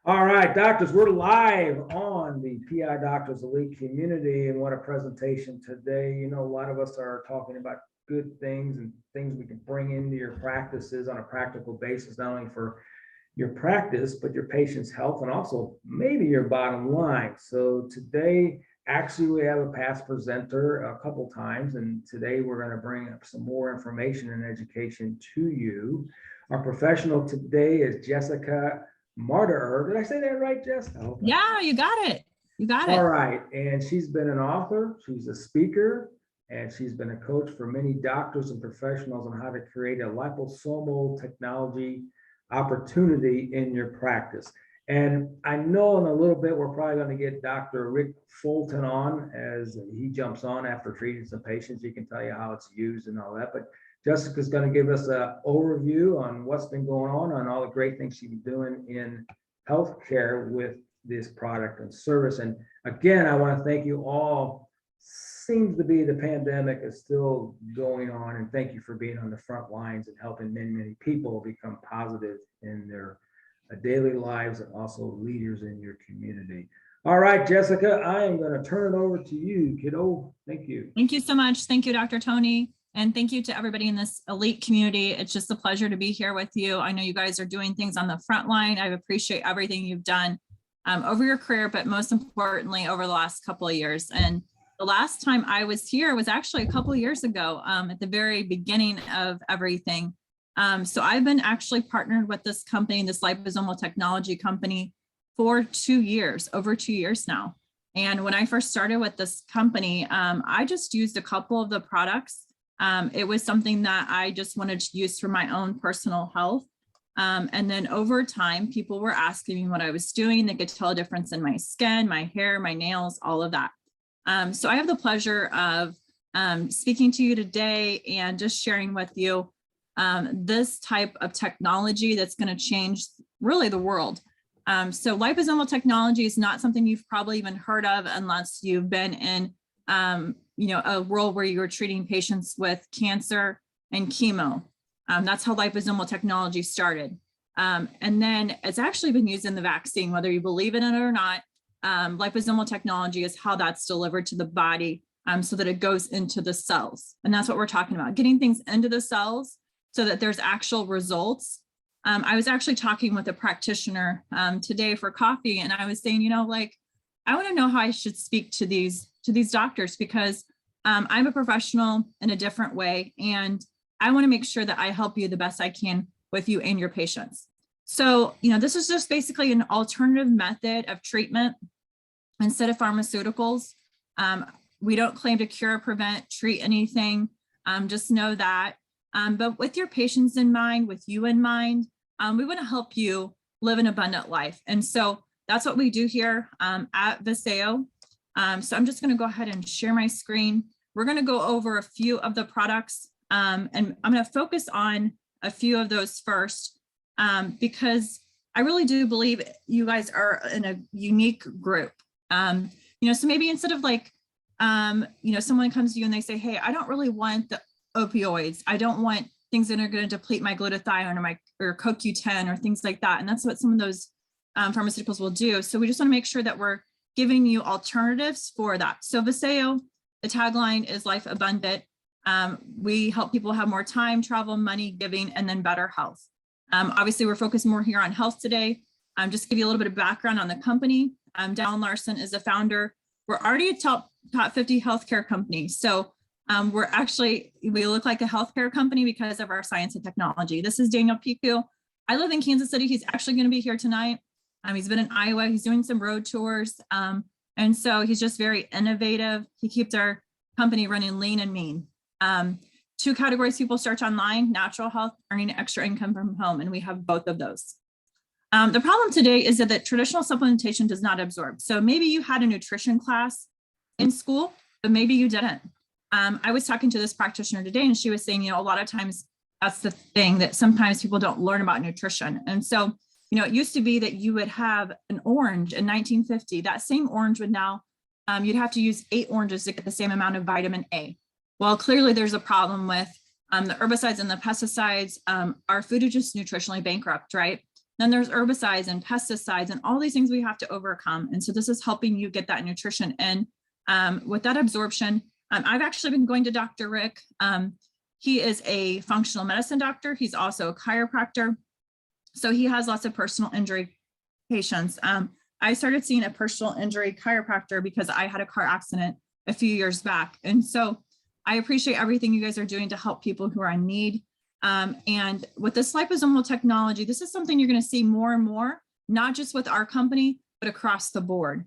All right, doctors, we're live on the PI Doctors Elite community, and what a presentation today. You know, a lot of us are talking about good things and things we can bring into your practices on a practical basis, not only for your practice, but your patient's health and also maybe your bottom line. So today, actually, we have a past presenter a couple times, and today we're going to bring up some more information and education to you. Our professional today is Jessica Mauderer. Did I say that right, Jess? Yeah, you got it. You got it. All right. And she's been an author, she's a speaker, and she's been a coach for many doctors and professionals on how to create a liposomal technology opportunity in your practice. And I know in a little bit, we're probably going to get Dr. Rick Fulton on as he jumps on after treating some patients. He can tell you how it's used and all that. But Jessica's going to give us an overview on what's been going on all the great things she's been doing in healthcare with this product and service. And again, I want to thank you all. Seems to be the pandemic is still going on, and thank you for being on the front lines and helping many people become positive in their daily lives and also leaders in your community. All right, Jessica, I am going to turn it over to you, kiddo. Thank you. Thank you so much. Thank you, Dr. Tony. And thank you to everybody in this elite community. It's just a pleasure to be here with you. I know you guys are doing things on the front line. I appreciate everything you've done over your career, but most importantly, over the last couple of years. And the last time I was here was actually a couple of years ago at the very beginning of everything. So I've been actually partnered with this company, this liposomal technology company, for 2 years, over 2 years now. And when I first started with this company, I just used a couple of the products. It was something that I just wanted to use for my own personal health. And then over time, people were asking me what I was doing. They could tell a difference in my skin, my hair, my nails, all of that. So I have the pleasure of speaking to you today and just sharing with you this type of technology that's going to change really the world. So liposomal technology is not something you've probably even heard of unless you've been in a world where you were treating patients with cancer and chemo. That's how liposomal technology started. And then it's actually been used in the vaccine, whether you believe in it or not. Liposomal technology is how that's delivered to the body so that it goes into the cells. And that's what we're talking about, getting things into the cells so that there's actual results. I was actually talking with a practitioner today for coffee, and I was saying, I want to know how I should speak to these doctors because I'm a professional in a different way, and I want to make sure that I help you the best I can with you and your patients. So, this is just basically an alternative method of treatment instead of pharmaceuticals. We don't claim to cure, prevent, treat anything. Just know that. But with your patients in mind, with you in mind, we want to help you live an abundant life. And so that's what we do here at Vasayo. So I'm just going to go ahead and share my screen. We're going to go over a few of the products, and I'm going to focus on a few of those first because I really do believe you guys are in a unique group. So maybe instead of someone comes to you and they say, hey, I don't really want the opioids. I don't want things that are going to deplete my glutathione or CoQ10 or things like that. And that's what some of those pharmaceuticals will do. So we just want to make sure that we're giving you alternatives for that. So Vasayo, the tagline is Life Abundant. We help people have more time, travel, money, giving, and then better health. Obviously, we're focused more here on health today. Just to give you a little bit of background on the company. Dallin Larson is the founder. We're already a top 50 healthcare company. So we look like a healthcare company because of our science and technology. This is Daniel Piku. I live in Kansas City. He's actually going to be here tonight. He's been in Iowa. He's doing some road tours. And so he's just very innovative. He keeps our company running lean and mean. 2 categories people search online: natural health, earning extra income from home. And we have both of those. The problem today is that traditional supplementation does not absorb. So maybe you had a nutrition class in school, but maybe you didn't. I was talking to this practitioner today, and she was saying, a lot of times that's the thing, that sometimes people don't learn about nutrition. And so, it used to be that you would have an orange in 1950. That same orange would now, you'd have to use 8 oranges to get the same amount of vitamin A. Well, clearly there's a problem with the herbicides and the pesticides. Our food is just nutritionally bankrupt, right? Then there's herbicides and pesticides and all these things we have to overcome. And so this is helping you get that nutrition in with that absorption. I've actually been going to Dr. Rick. He is a functional medicine doctor. He's also a chiropractor. So he has lots of personal injury patients. I started seeing a personal injury chiropractor because I had a car accident a few years back. And so I appreciate everything you guys are doing to help people who are in need. And with this liposomal technology, this is something you're going to see more and more, not just with our company, but across the board.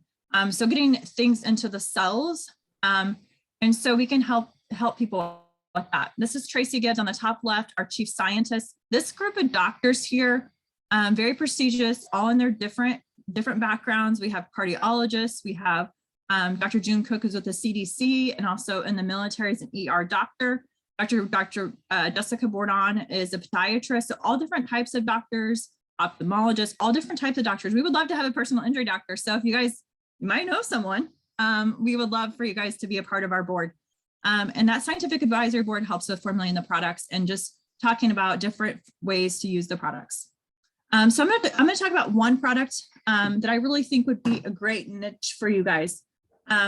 So getting things into the cells. And so we can help people with that. This is Tracy Gibbs on the top left, our chief scientist. This group of doctors here, very prestigious, all in their different backgrounds. We have cardiologists, we have Dr. June Cook, who's with the CDC and also in the military is an ER doctor. Dr. Jessica Bourdon is a podiatrist. So all different types of doctors, ophthalmologists, all different types of doctors. We would love to have a personal injury doctor. So if you guys, you might know someone, we would love for you guys to be a part of our board. And that scientific advisory board helps with formulating the products and just talking about different ways to use the products. So I'm gonna talk about one product that I really think would be a great niche for you guys.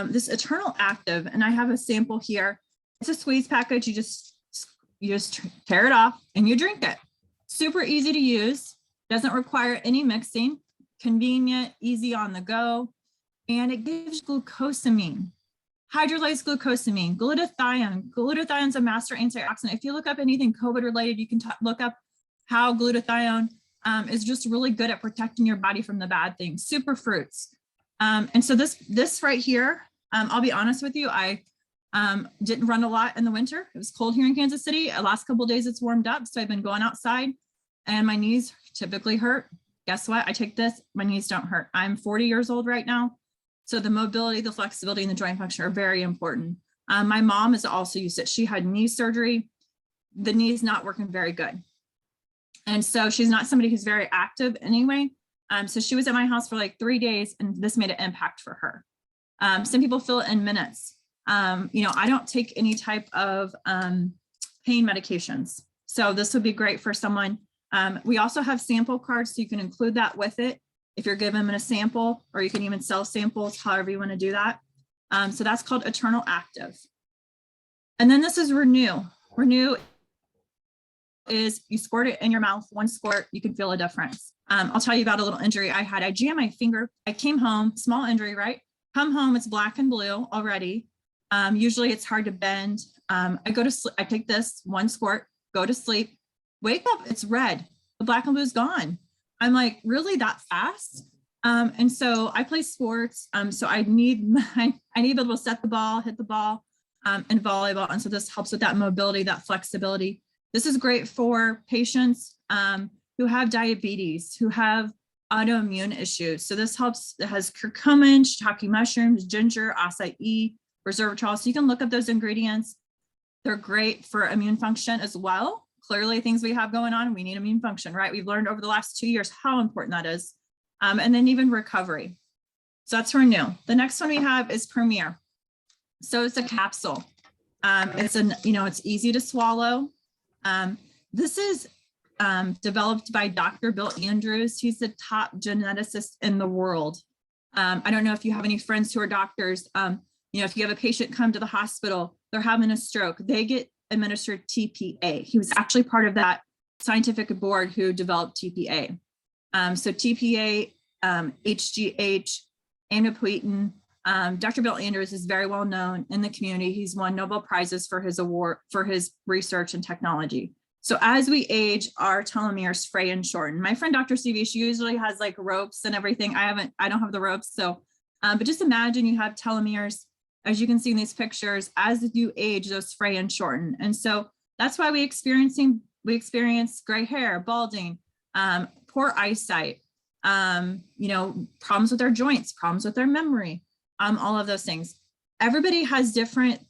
This Eternal Active, and I have a sample here. It's a squeeze package. You just tear it off and you drink it. Super easy to use. Doesn't require any mixing. Convenient, easy on the go, and it gives glucosamine. Hydrolyzed glucosamine, glutathione. Glutathione is a master antioxidant. If you look up anything COVID related, you can look up how glutathione is just really good at protecting your body from the bad things. Super fruits. And so this right here, I'll be honest with you, I didn't run a lot in the winter. It was cold here in Kansas City. The last couple of days it's warmed up, so I've been going outside and my knees typically hurt. Guess what? I take this, my knees don't hurt. I'm 40 years old right now. So the mobility, the flexibility, and the joint function are very important. My mom has also used it. She had knee surgery. The knee's not working very good. And so she's not somebody who's very active anyway. So she was at my house for like 3 days and this made an impact for her. Some people feel it in minutes. I don't take any type of pain medications. So this would be great for someone. We also have sample cards, so you can include that with it if you're giving them a sample, or you can even sell samples, however you want to do that. So that's called Eternal Active. And then this is Renew. Renew is you squirt it in your mouth, one squirt, you can feel a difference. I'll tell you about a little injury I had. I jammed my finger. I came home, small injury, right? Come home, it's black and blue already. Usually it's hard to bend. I go to sleep, I take this one squirt, go to sleep, wake up, it's red. The black and blue is gone. I'm like, really that fast? And so I play sports. So I need to be able to set the ball, hit the ball, and volleyball. And so this helps with that mobility, that flexibility. This is great for patients who have diabetes, who have autoimmune issues. So this helps, it has curcumin, shiitake mushrooms, ginger, acai, resveratrol. So you can look up those ingredients. They're great for immune function as well. Clearly things we have going on, we need immune function, right? We've learned over the last 2 years how important that is. And then even recovery. So that's Renew. The next one we have is Premier. So it's a capsule. It's easy to swallow. This is developed by Dr. Bill Andrews. He's the top geneticist in the world. I don't know if you have any friends who are doctors. If you have a patient come to the hospital, they're having a stroke, they get administered TPA. He was actually part of that scientific board who developed TPA. So TPA, HGH, amipoetin. Dr. Bill Andrews is very well known in the community. He's won Nobel Prizes for his award for his research and technology. So as we age, our telomeres fray and shorten. My friend Dr. Stevie, she usually has like ropes and everything. I don't have the ropes. So, but just imagine you have telomeres, as you can see in these pictures, as you age, those fray and shorten. And so that's why we experience gray hair, balding, poor eyesight, problems with their joints, problems with their memory, all of those things. Everybody has different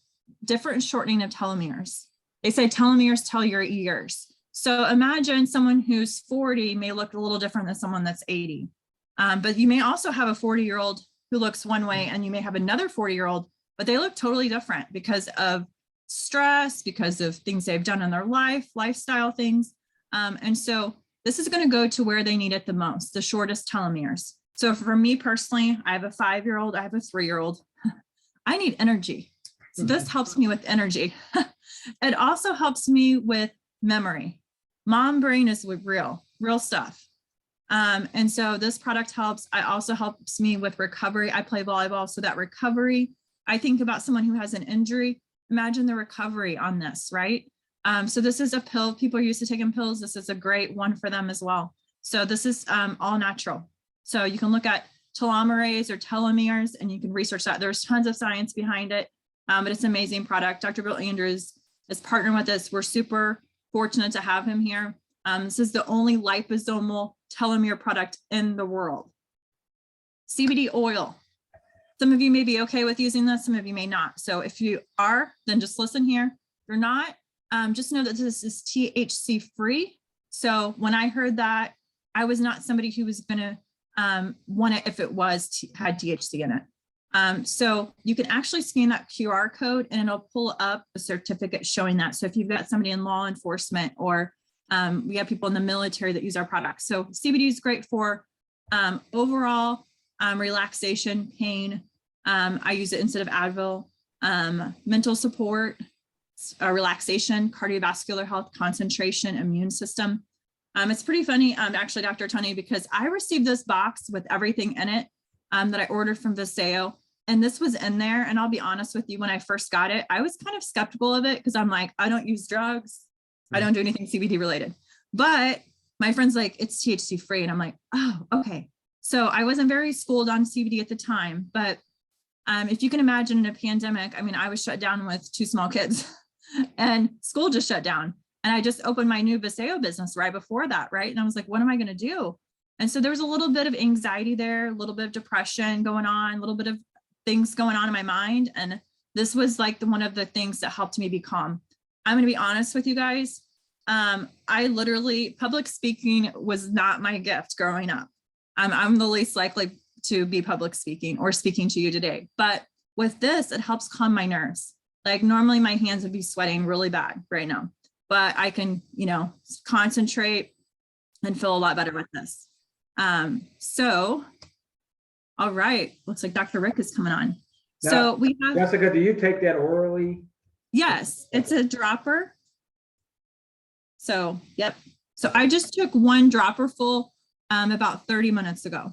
shortening of telomeres. They say telomeres tell your years. So imagine someone who's 40 may look a little different than someone that's 80. But you may also have a 40-year-old who looks one way, and you may have another 40-year-old, but they look totally different because of stress, because of things they've done in their life, lifestyle things. And so this is going to go to where they need it the most, the shortest telomeres. So for me personally, I have a 5-year-old, I have a 3-year-old. I need energy. So this helps me with energy. It also helps me with memory. Mom brain is real stuff. And so this product helps. It also helps me with recovery. I play volleyball, so that recovery, I think about someone who has an injury. Imagine the recovery on this, right? So this is a pill. People are used to taking pills. This is a great one for them as well. So this is all natural. So you can look at telomerase or telomeres and you can research that. There's tons of science behind it, but it's an amazing product. Dr. Bill Andrews is partnering with us. We're super fortunate to have him here. This is the only liposomal telomere product in the world. CBD oil. Some of you may be okay with using this, some of you may not. So if you are, then just listen here. If you're not, just know that this is THC free. So when I heard that, I was not somebody who was gonna want it if it had THC in it. So you can actually scan that QR code and it'll pull up a certificate showing that. So if you've got somebody in law enforcement or we have people in the military that use our products. So CBD is great for overall relaxation, pain. I use it instead of Advil, mental support, relaxation, cardiovascular health, concentration, immune system. It's pretty funny, actually, Dr. Tony, because I received this box with everything in it that I ordered from Vasayo, and this was in there. And I'll be honest with you, when I first got it, I was kind of skeptical of it because I'm like, I don't use drugs. I don't do anything CBD related. But my friend's like, it's THC free. And I'm like, oh, okay. So I wasn't very schooled on CBD at the time. But if you can imagine in a pandemic, I mean, I was shut down with 2 small kids and school just shut down. And I just opened my new Vasayo business right before that, right? And I was like, what am I going to do? And so there was a little bit of anxiety there, a little bit of depression going on, a little bit of things going on in my mind. And this was like one of the things that helped me be calm. I'm going to be honest with you guys. I literally, public speaking was not my gift growing up. I'm the least likely to be public speaking or speaking to you today. But with this, it helps calm my nerves. Like normally my hands would be sweating really bad right now, but I can, concentrate and feel a lot better with this. So, all right, looks like Dr. Rick is coming on. Now, so we have— Jessica, do you take that orally? Yes, it's a dropper. So, yep. So I just took 1 dropper full about 30 minutes ago.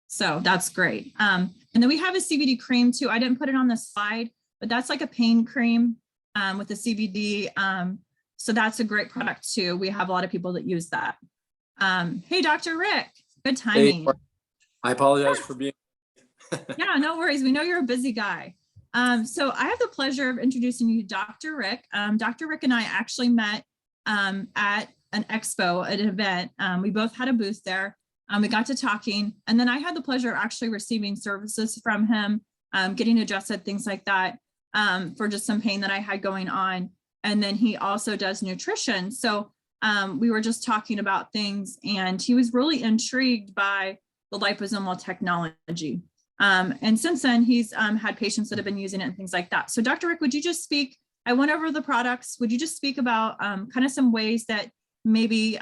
So that's great. And then we have a CBD cream too. I didn't put it on the slide, but that's like a pain cream with the CBD. So that's a great product too. We have a lot of people that use that. Hey, Dr. Rick, good timing. Hey, I apologize for being. Yeah, no worries. We know you're a busy guy. So I have the pleasure of introducing you to Dr. Rick. Dr. Rick and I actually met at an expo, at an event. We both had a booth there. We got to talking, and then I had the pleasure of actually receiving services from him, getting adjusted, things like that, for just some pain that I had going on. And then he also does nutrition. So we were just talking about things, and he was really intrigued by the liposomal technology. And since then, he's had patients that have been using it and things like that. So Dr. Rick, would you just speak? I went over the products. Would you just speak about kind of some ways that maybe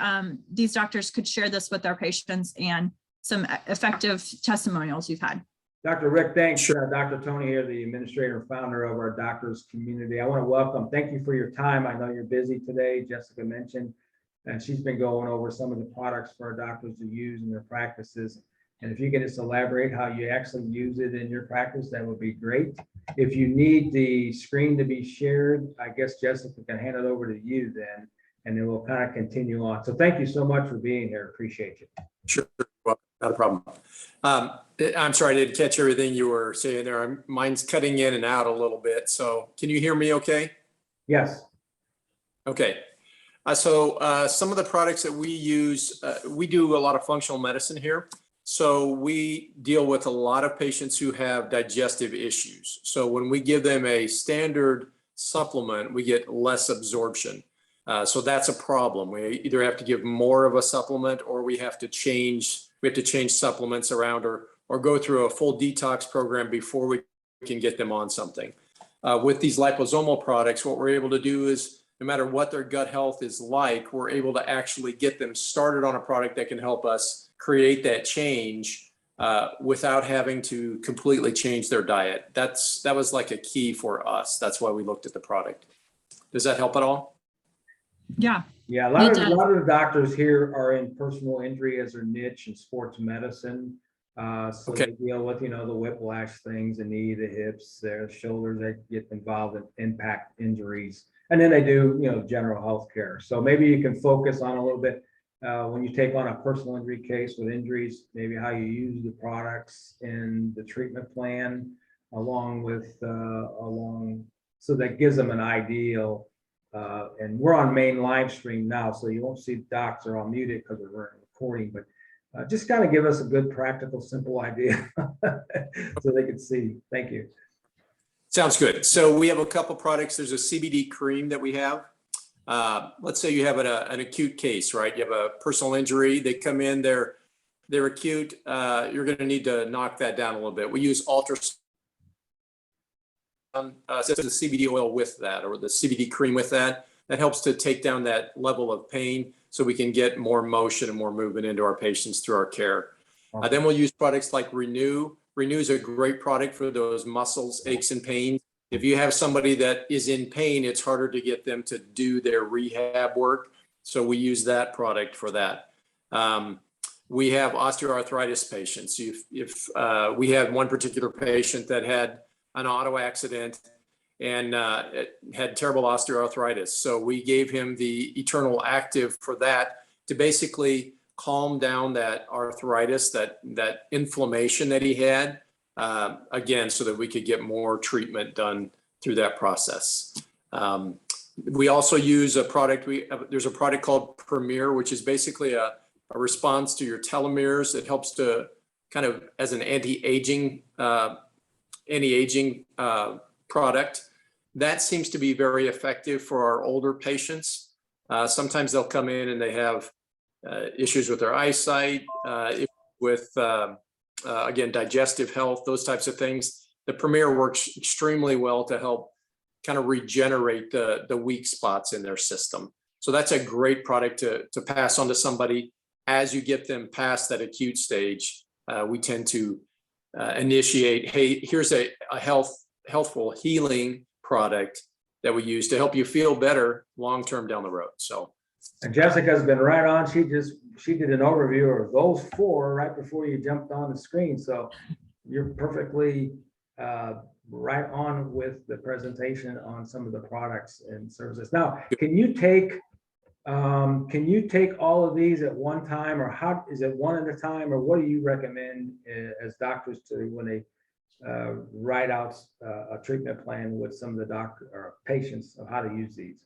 these doctors could share this with their patients and some effective testimonials you've had? Dr. Rick, thanks. Sure. Dr. Tony here, the administrator and founder of our doctors community. I want to welcome, thank you for your time. I know you're busy today. Jessica mentioned, and she's been going over some of the products for our doctors to use in their practices. And if you can just elaborate how you actually use it in your practice, that would be great. If you need the screen to be shared, I guess Jessica can hand it over to you then, and then we'll kind of continue on. So thank you so much for being here. Appreciate you. Sure, well, not a problem. I'm sorry, I didn't catch everything you were saying there. Mine's cutting in and out a little bit. So can you hear me okay? Yes. Okay. So some of the products that we use, we do a lot of functional medicine here. So we deal with a lot of patients who have digestive issues. So when we give them a standard supplement, we get less absorption. So that's a problem. We either have to give more of a supplement, or we have to change supplements around, or go through a full detox program before we can get them on something. With these liposomal products, what we're able to do is no matter what their gut health is like, we're able to actually get them started on a product that can help us create that change without having to completely change their diet. That was like a key for us. That's why we looked at the product. Does that help at all? Yeah. Yeah, a It does. lot of the doctors here are in personal injury as their niche and sports medicine. So Okay. they deal with, the whiplash things, the knee, the hips, their shoulders, they get involved in impact injuries. And then they do, general health care. So maybe you can focus on a little bit when you take on a personal injury case with injuries, maybe how you use the products in the treatment plan so that gives them an ideal. And we're on main live stream now, so you won't see docs are all muted because we're recording, but just kind of give us a good, practical, simple idea so they can see. Thank you. Sounds good. So we have a couple products. There's a CBD cream that we have. Let's say you have an acute case, right? You have a personal injury. They come in, they're acute. You're going to need to knock that down a little bit. We use ultrasound, the CBD oil with that, or the CBD cream with that. That helps to take down that level of pain so we can get more motion and more movement into our patients through our care. Then we'll use products like Renew. Renew is a great product for those muscles, aches, and pains. If you have somebody that is in pain, it's harder to get them to do their rehab work. So we use that product for that. We have osteoarthritis patients. If we had one particular patient that had an auto accident and had terrible osteoarthritis. So we gave him the Eternal Active for that to basically calm down that arthritis, that inflammation that he had, again, so that we could get more treatment done through that process. We also use a product, there's a product called Premier, which is basically a response to your telomeres. It helps to kind of as an anti-aging product. That seems to be very effective for our older patients. Sometimes they'll come in and they have issues with their eyesight, with again, digestive health, those types of things. The Premier works extremely well to help kind of regenerate the weak spots in their system. So that's a great product to pass on to somebody as you get them past that acute stage. We tend to initiate, hey, here's a healthful healing product that we use to help you feel better long-term down the road. So, and Jessica's been right on. She did an overview of those four right before you jumped on the screen. So you're perfectly right on with the presentation on some of the products and services. Now, can you take all of these at one time, or how is it one at a time, or what do you recommend as doctors to when they write out a treatment plan with some of the doctor or patients of how to use these?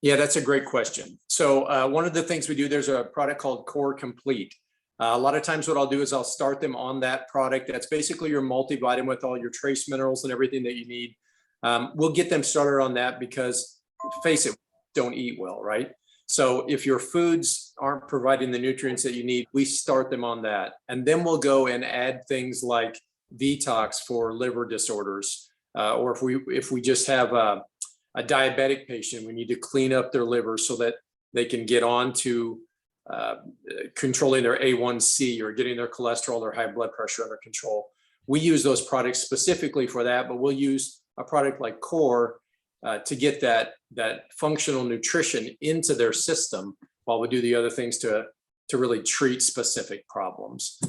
Yeah, that's a great question. So one of the things we do, there's a product called Core Complete. A lot of times what I'll do is I'll start them on that product. That's basically your multivitamin with all your trace minerals and everything that you need. We'll get them started on that because, face it, don't eat well, right? So if your foods aren't providing the nutrients that you need, we start them on that. And then we'll go and add things like detox for liver disorders. Or if we just have a diabetic patient, we need to clean up their liver so that they can get on to controlling their A1C or getting their cholesterol or high blood pressure under control. We use those products specifically for that, but we'll use a product like Core to get that functional nutrition into their system while we do the other things to really treat specific problems.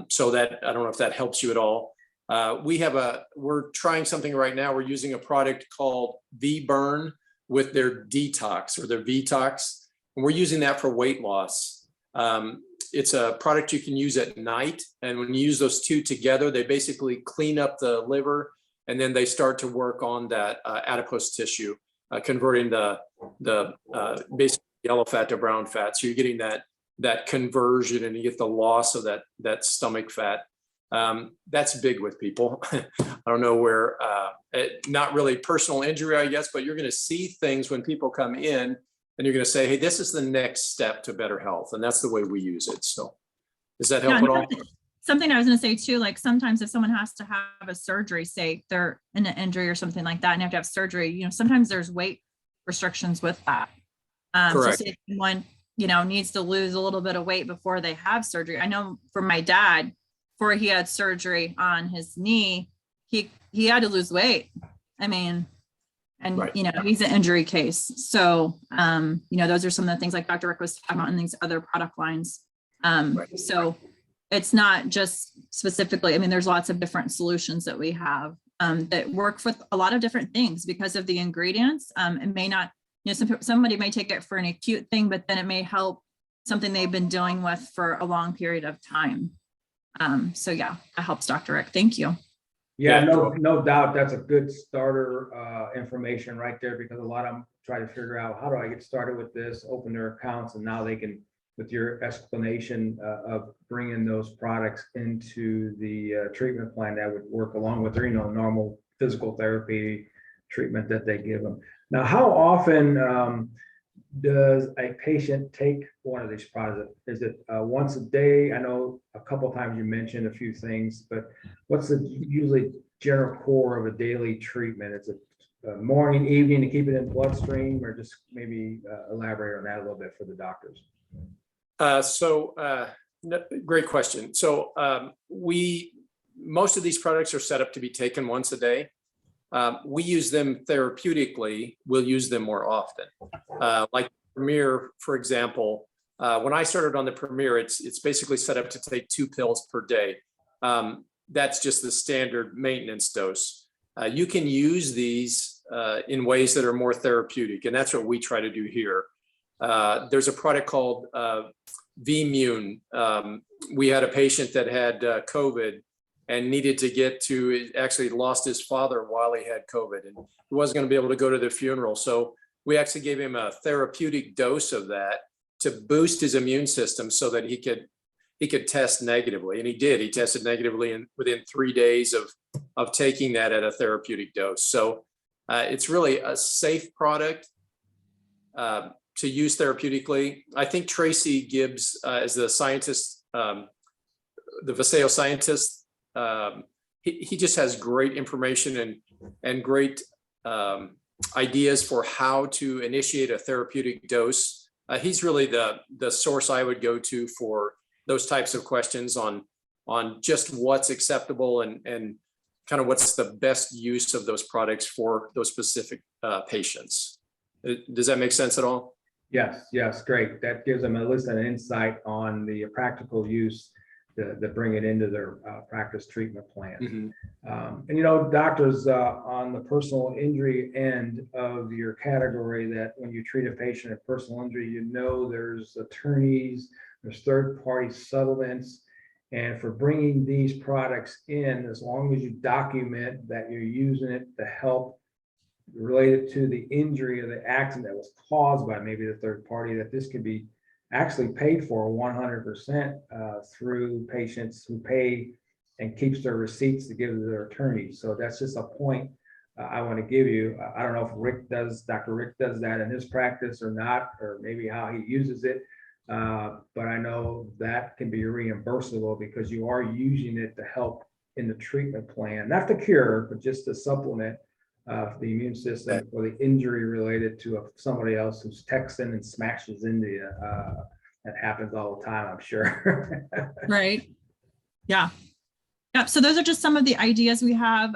So that, I don't know if that helps you at all. We're trying something right now. We're using a product called V-Burn with their Detox or their Vtox. And we're using that for weight loss. It's a product you can use at night. And when you use those two together, they basically clean up the liver, and then they start to work on that adipose tissue, converting the basically yellow fat to brown fat. So you're getting that conversion, and you get the loss of that stomach fat. That's big with people. I don't know where, not really personal injury, I guess, but you're going to see things when people come in, and you're going to say, hey, this is the next step to better health. And that's the way we use it. So does that help at all? Something I was going to say too, like sometimes if someone has to have a surgery, say they're in an injury or something like that, and have to have surgery, sometimes there's weight restrictions with that. So Correct. say someone, you know, needs to lose a little bit of weight before they have surgery. I know for my dad, before he had surgery on his knee, he had to lose weight. I mean, and Right. you know, he's an injury case. So, you know, those are some of the things like Dr. Rick was talking about in these other product lines. Right. So it's not just specifically, I mean, there's lots of different solutions that we have that work with a lot of different things because of the ingredients. It may not, you know, somebody may take it for an acute thing, but then it may help something they've been dealing with for a long period of time. So yeah, that helps, Dr. Rick. Thank you. Yeah, Yeah, no doubt. That's a good starter information right there, because a lot of them try to figure out, how do I get started with this, open their accounts, and now they can, with your explanation of bringing those products into the treatment plan, that would work along with their, you know, normal physical therapy treatment that they give them. Now, how often does a patient take one of these products? Is it once a day? I know a couple of times you mentioned a few things, but what's the usually general core of a daily treatment? Is it morning, evening to keep it in bloodstream, or just maybe elaborate on that a little bit for the doctors? Great question. So most of these products are set up to be taken once a day. We use them therapeutically. We'll use them more often. Like Premier, for example, when I started on the Premier, it's basically set up to take 2 pills per day. That's just the standard maintenance dose. You can use these in ways that are more therapeutic, and that's what we try to do here. There's a product called V-Mune. We had a patient that had COVID and needed to actually lost his father while he had COVID, and he wasn't going to be able to go to the funeral. So we actually gave him a therapeutic dose of that to boost his immune system so that he could test negatively. And he did. He tested negatively within 3 days of taking that at a therapeutic dose. So it's really a safe product to use therapeutically. I think Tracy Gibbs is the scientist, the Vasayo scientist. He just has great information and great ideas for how to initiate a therapeutic dose. He's really the source I would go to for those types of questions on just what's acceptable and kind of what's the best use of those products for those specific patients. Does that make sense at all? Yes, great. That gives them at least an insight on the practical use to bring it into their practice treatment plan. Mm-hmm. And you know, doctors, on the personal injury end of your category, that when you treat a patient at personal injury, you know there's attorneys, there's third-party settlements, and for bringing these products in, as long as you document that you're using it to help related to the injury or the accident that was caused by maybe the third party, that this could be actually paid for 100% through patients who pay and keeps their receipts to give to their attorneys. So that's just a point I want to give you. I don't know if Dr. Rick does that in his practice or not, or maybe how he uses it. But I know that can be reimbursable because you are using it to help in the treatment plan, not the cure, but just to supplement the immune system or the injury related to somebody else who's texting and smashes into you. That happens all the time, I'm sure. Right. Yeah. Yep. So those are just some of the ideas we have.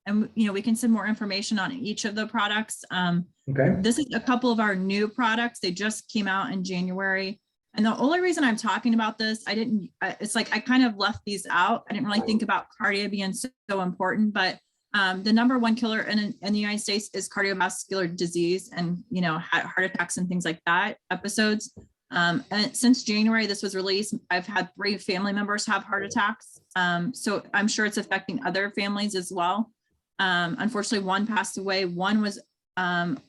And you know, we can send more information on each of the products. Okay. This is a couple of our new products. They just came out in January. And the only reason I'm talking about this, it's like I kind of left these out. I didn't really think about cardio being so important, but the number one killer in the United States is cardiovascular disease and, you know, heart attacks and things like that episodes. And since January, this was released, I've had 3 family members have heart attacks. So I'm sure it's affecting other families as well. Unfortunately, one passed away. One was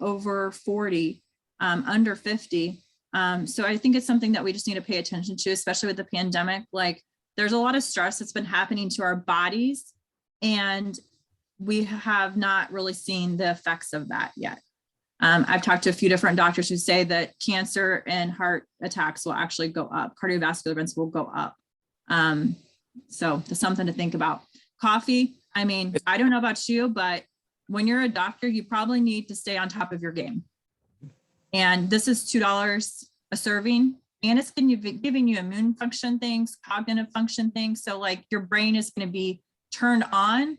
over 40, under 50. So I think it's something that we just need to pay attention to, especially with the pandemic. Like there's a lot of stress that's been happening to our bodies, and we have not really seen the effects of that yet. I've talked to a few different doctors who say that cancer and heart attacks will actually go up. Cardiovascular events will go up. So there's something to think about. Coffee. I mean, I don't know about you, but when you're a doctor, you probably need to stay on top of your game. And this is $2 a serving. And it's giving you immune function things, cognitive function things. So like your brain is going to be turned on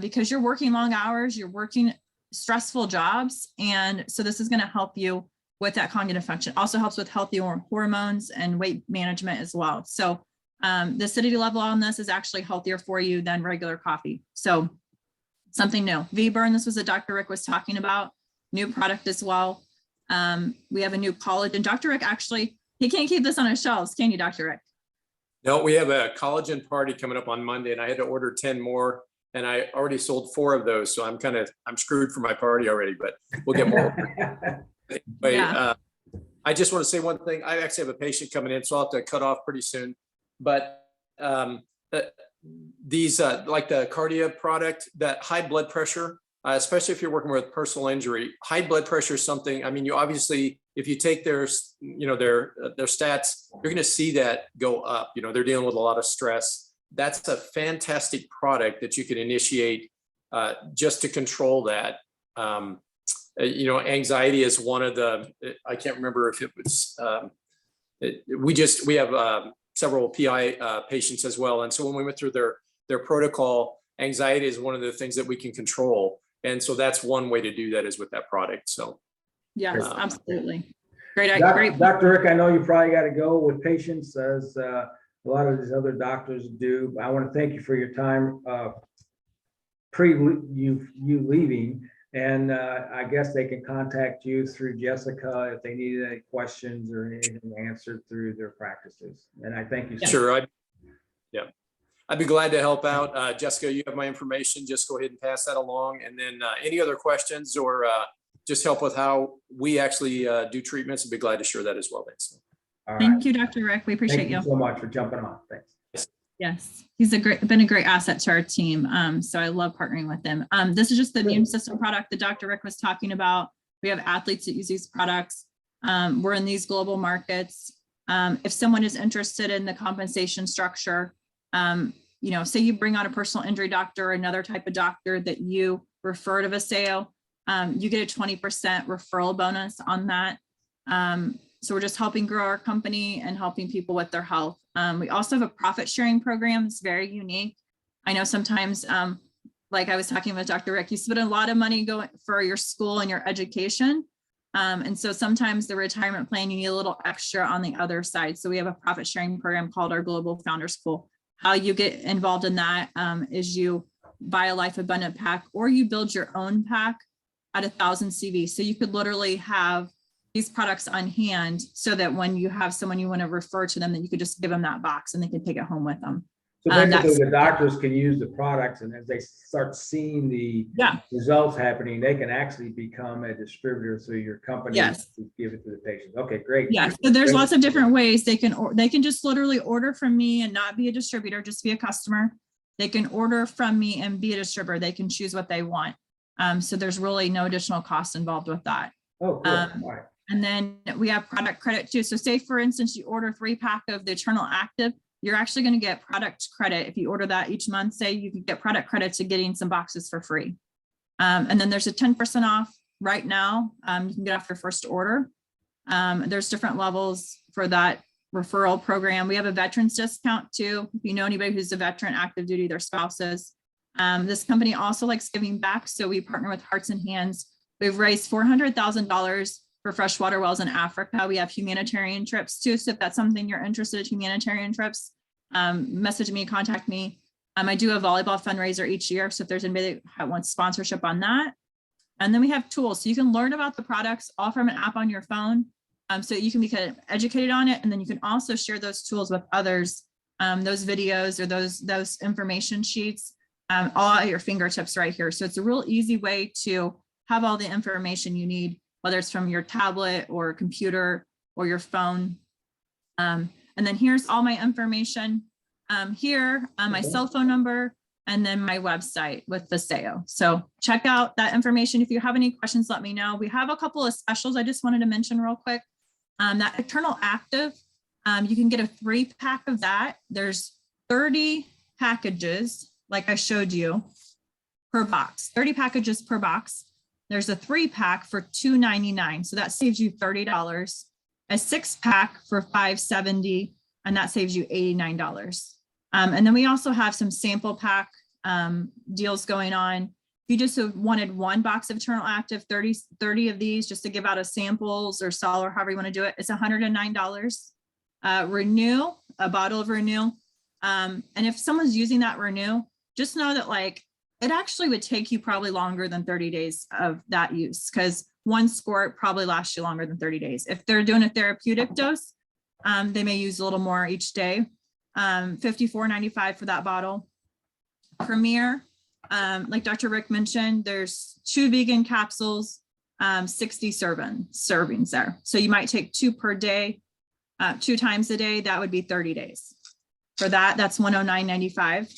because you're working long hours, you're working stressful jobs. And so this is going to help you with that cognitive function. Also helps with healthy hormones and weight management as well. So the acidity level on this is actually healthier for you than regular coffee. So something new. V-Burn, this was what Dr. Rick was talking about, new product as well. We have a new collagen. Dr. Rick actually, he can't keep this on his shelves, can you, Dr. Rick? No, we have a collagen party coming up on Monday, and I had to order 10 more, and I already sold 4 of those. So I'm screwed for my party already, but we'll get more. But, Yeah. I just want to say one thing. I actually have a patient coming in, so I'll have to cut off pretty soon. But these, like the Cardia product, that high blood pressure, especially if you're working with personal injury, high blood pressure is something, I mean, you obviously, if you take their stats, you're going to see that go up. They're dealing with a lot of stress. That's a fantastic product that you can initiate just to control that. Anxiety is one of the, I can't remember if it was, we have several PI patients as well. And so when we went through their protocol, anxiety is one of the things that we can control. And so that's one way to do that is with that product. So. Yes, absolutely. Great. Dr. Rick, I know you probably got to go with patients as a lot of these other doctors do. I want to thank you for your time you leaving. And I guess they can contact you through Jessica if they need any questions or anything answered through their practices. And I thank you. Sure. I'd be glad to help out. Jessica, you have my information. Just go ahead and pass that along. And then any other questions or just help with how we actually do treatments, I'd be glad to share that as well. Thanks. All right. Thank you, Dr. Rick. We appreciate Thank you. you so much for jumping on. Thanks. Yes, he's been a great asset to our team. So I love partnering with him. This is just the immune system product that Dr. Rick was talking about. We have athletes that use these products. We're in these global markets. If someone is interested in the compensation structure, say you bring on a personal injury doctor or another type of doctor that you refer to Vasayo, you get a 20% referral bonus on that. So we're just helping grow our company and helping people with their health. We also have a profit sharing program. It's very unique. I know sometimes, like I was talking with Dr. Rick, you spend a lot of money going for your school and your education. And so sometimes the retirement plan, you need a little extra on the other side. So we have a profit sharing program called our Global Founders Pool. How you get involved in that is you buy a Life Abundant pack or you build your own pack at 1,000 CV. So you could literally have these products on hand so that when you have someone you want to refer to them, that you could just give them that box and they can take it home with them. So basically the doctors can use the products, and as they start seeing the results happening, they can actually become a distributor through your company. Yes. To give it to the patients. Okay, great. Yeah, so there's lots of different ways they can just literally order from me and not be a distributor, just be a customer. They can order from me and be a distributor. They can choose what they want. So there's really no additional cost involved with that. Oh, cool. All right. And then we have product credit too. So say, for instance, you order 3-pack of the Eternal Active, you're actually going to get product credit. If you order that each month, say you can get product credit to getting some boxes for free. And then there's a 10% off right now. You can get off your first order. There's different levels for that referral program. We have a veterans discount too. If you know anybody who's a veteran, active duty, their spouses. This company also likes giving back. So we partner with Hearts and Hands. We've raised $400,000 for freshwater wells in Africa. We have humanitarian trips too. So if that's something you're interested in, humanitarian trips, message me, contact me. I do a volleyball fundraiser each year. So if there's anybody that wants sponsorship on that. And then we have tools. So you can learn about the products all from an app on your phone. So you can become educated on it. And then you can also share those tools with others, those videos or those information sheets, all at your fingertips right here. So it's a real easy way to have all the information you need, whether it's from your tablet or computer or your phone. And then here's all my information here, my cell phone number, and then my website with Vasayo. So check out that information. If you have any questions, let me know. We have a couple of specials I just wanted to mention real quick. That Eternal Active, you can get a 3-pack of that. There's 30 packages, like I showed you, per box, 30 packages per box. There's a 3-pack for $2.99. So that saves you $30. A 6-pack for $5.70, and that saves you $89. And then we also have some sample pack deals going on. If you just wanted 1 box of Eternal Active, 30 of these just to give out as samples or sell or however you want to do it, it's $109. Renew, a bottle of Renew. And if someone's using that Renew, just know that like it actually would take you probably longer than 30 days of that use, because 1 squirt probably lasts you longer than 30 days. If they're doing a therapeutic dose, they may use a little more each day. $54.95 for that bottle. Premier, like Dr. Rick mentioned, there's 2 vegan capsules, 60 servings there. So you might take 2 per day, 2 times a day. That would be 30 days. For that, that's $109.95.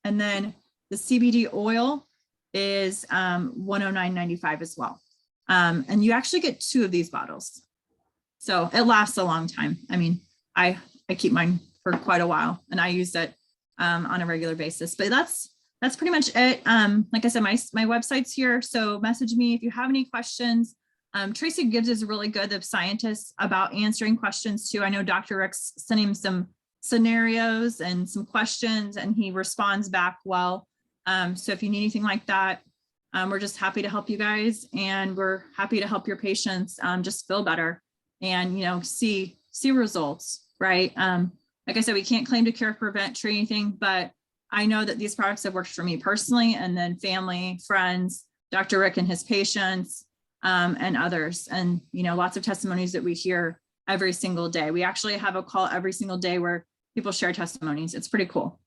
And then the CBD oil is $109.95 as well. And you actually get 2 of these bottles. So it lasts a long time. I mean, I keep mine for quite a while and I use it on a regular basis, but that's pretty much it. Like I said, my website's here. So message me if you have any questions. Tracy Gibbs is really good, the scientist, about answering questions too. I know Dr. Rick's sending him some scenarios and some questions and he responds back well. So if you need anything like that, we're just happy to help you guys, and we're happy to help your patients just feel better and, you know, see results, right? Like I said, we can't claim to cure, prevent, treat anything, but I know that these products have worked for me personally, and then family, friends, Dr. Rick and his patients, and others. And, you know, lots of testimonies that we hear every single day. We actually have a call every single day where people share testimonies. It's pretty cool.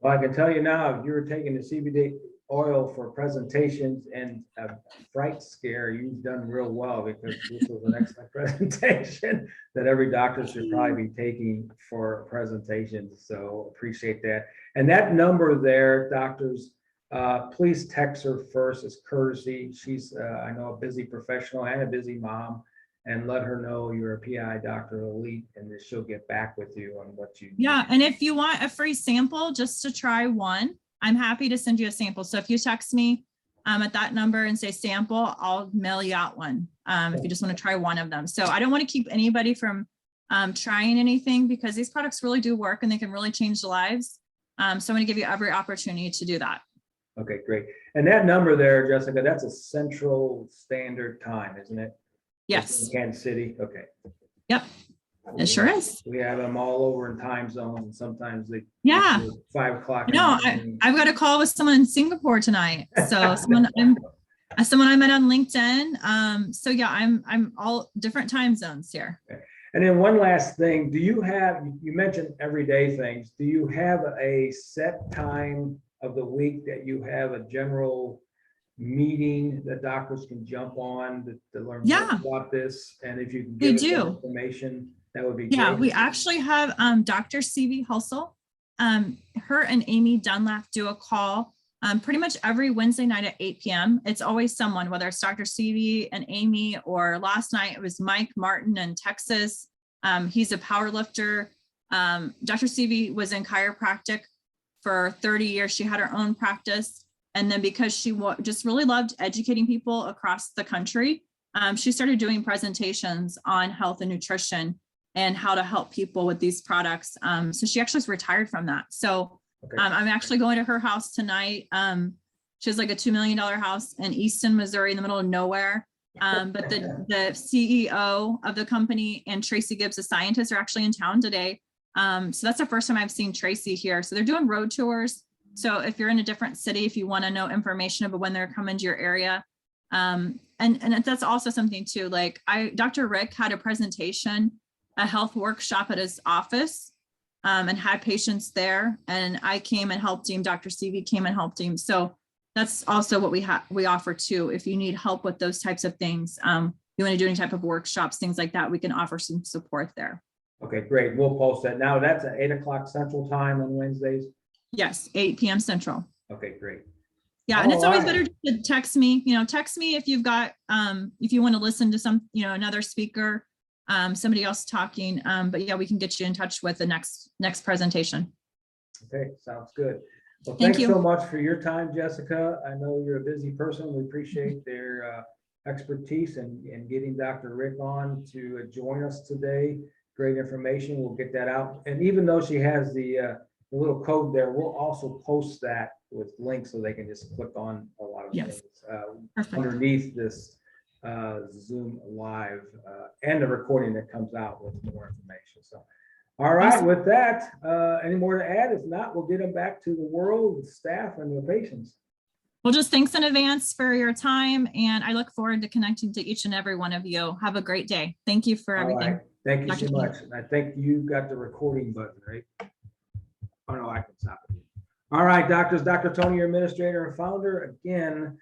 Well, I can tell you now, if you were taking the CBD oil for presentations and a fright scare, you've done real well, because this was an excellent presentation that every doctor should probably be taking for presentations. So appreciate that. And that number there, doctors, please text her first as courtesy. She's, I know, a busy professional and a busy mom, and let her know you're a PI Dr. Elite, and that she'll get back with you on what you need. Yeah, and if you want a free sample just to try one, I'm happy to send you a sample. So if you text me at that number and say sample, I'll mail you out one if you just want to try one of them. So I don't want to keep anybody from trying anything, because these products really do work and they can really change lives. So I'm going to give you every opportunity to do that. Okay, great. And that number there, Jessica, that's a Central Standard Time, isn't it? Yes. Kansas City. Okay. Yep. It sure is. We have them all over in time zones, and sometimes they. Yeah. 5 o'clock. No, I've got a call with someone in Singapore tonight. So someone I met on LinkedIn. So yeah, I'm all different time zones here. Okay. And then one last thing, do you have, you mentioned everyday things, do you have a set time of the week that you have a general meeting that doctors can jump on to learn more about this? And if you can give us some information, that would be great. Yeah, we actually have Dr. CV Hustle. Her and Amy Dunlap do a call pretty much every Wednesday night at 8 p.m. It's always someone, whether it's Dr. CV and Amy, or last night it was Mike Martin in Texas. He's a power lifter. Dr. CV was in chiropractic for 30 years. She had her own practice. And then because she just really loved educating people across the country, she started doing presentations on health and nutrition and how to help people with these products. So she actually is retired from that. So I'm actually going to her house tonight. She has like a $2 million house in Easton, Missouri, in the middle of nowhere. But the CEO of the company and Tracy Gibbs, the scientist, are actually in town today. So that's the first time I've seen Tracy here. So they're doing road tours. So if you're in a different city, if you want to know information about when they're coming to your area, and that's also something too, like Dr. Rick had a presentation, a health workshop at his office, and had patients there, and I came and helped him. Dr. CV came and helped him. So that's also what we offer too. If you need help with those types of things, you want to do any type of workshops, things like that, we can offer some support there. Okay, great. We'll post that. Now that's at 8 o'clock Central Time on Wednesdays. Yes, 8 p.m. Central. Okay, great. Yeah, and it's always better to text me. Text me if you've got if you want to listen to some, another speaker, somebody else talking. But yeah, we can get you in touch with the next presentation. Okay, sounds good. Well, Thank thanks you. so much for your time, Jessica. I know you're a busy person. We appreciate their expertise and getting Dr. Rick on to join us today. Great information. We'll get that out. And even though she has the little code there, we'll also post that with links so they can just click on a lot of Yes. things Perfect. underneath this Zoom live and the recording that comes out with more information. So, all right, Awesome. with that, any more to add? If not, we'll get them back to the world, the staff and the patients. Well, just thanks in advance for your time. And I look forward to connecting to each and every one of you. Have a great day. Thank you for All everything. right. Thank you Dr. so King. much. And I think you got the recording button, right? Oh, no, I can stop it. All right, doctors, Dr. Tony, your administrator and founder. Again,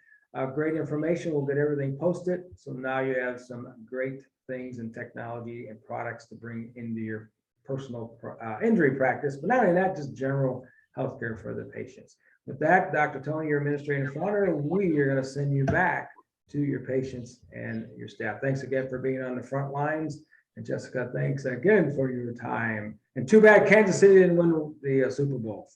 great information. We'll get everything posted. So now you have some great things in technology and products to bring into your personal injury practice, but not only that, just general healthcare for the patients. With that, Dr. Tony, your administrator and founder, we are going to send you back to your patients and your staff. Thanks again for being on the front lines. And Jessica, thanks again for your time. And too bad Kansas City didn't win the Super Bowl.